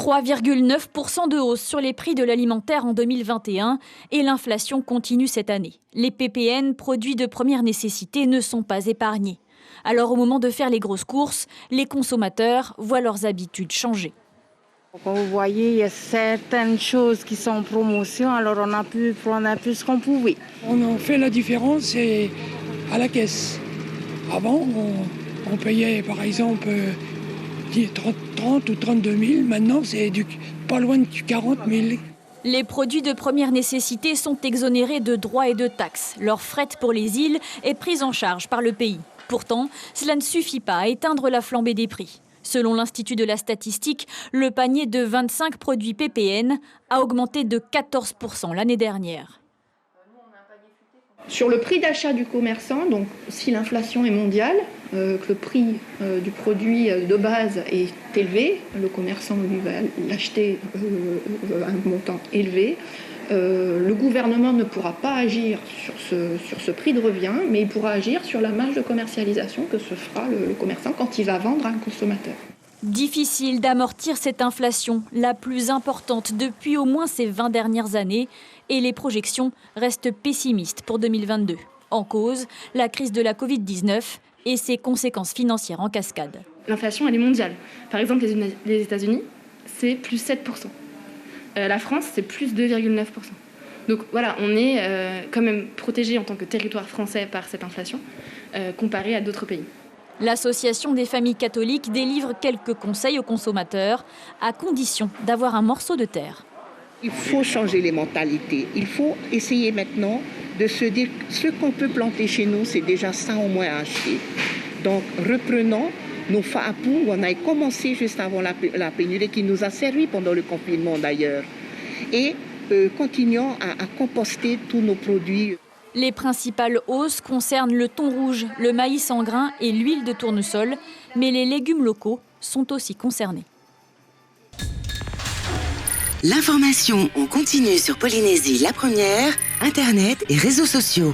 3,9% de hausse sur les prix de l'alimentaire en 2021 et l'inflation continue cette année. Les PPN, produits de première nécessité, ne sont pas épargnés. Alors au moment de faire les grosses courses, les consommateurs voient leurs habitudes changer. Comme vous voyez, il y a certaines choses qui sont en promotion, alors on a pu prendre un peu ce qu'on pouvait. On en fait la différence à la caisse. Avant, on payait par exemple 30 ou 32 000, maintenant c'est pas loin de 40 000. Les produits de première nécessité sont exonérés de droits et de taxes. Leur fret pour les îles est prise en charge par le pays. Pourtant, cela ne suffit pas à éteindre la flambée des prix. Selon l'Institut de la statistique, le panier de 25 produits PPN a augmenté de 14% l'année dernière. Sur le prix d'achat du commerçant, donc si l'inflation est mondiale, que le prix du produit de base est élevé, le commerçant lui va l'acheter à un montant élevé. Le gouvernement ne pourra pas agir sur ce prix de revient, mais il pourra agir sur la marge de commercialisation que se fera le commerçant quand il va vendre à un consommateur. Difficile d'amortir cette inflation, la plus importante depuis au moins ces 20 dernières années, et les projections restent pessimistes pour 2022. En cause, la crise de la Covid-19 et ses conséquences financières en cascade. L'inflation, elle est mondiale. Par exemple, les États-Unis, c'est plus 7%. La France, c'est plus 2,9%. Donc voilà, on est quand même protégé en tant que territoire français par cette inflation, comparé à d'autres pays. L'Association des familles catholiques délivre quelques conseils aux consommateurs, à condition d'avoir un morceau de terre. Il faut changer les mentalités. Il faut essayer maintenant de se dire que ce qu'on peut planter chez nous, c'est déjà ça au moins à acheter. Donc reprenons nos fapous, on a commencé juste avant la pénurie qui nous a servi pendant le confinement d'ailleurs. Et continuons à composter tous nos produits. Les principales hausses concernent le thon rouge, le maïs en grains et l'huile de tournesol, mais les légumes locaux sont aussi concernés. L'information en continu sur Polynésie la première, Internet et réseaux sociaux.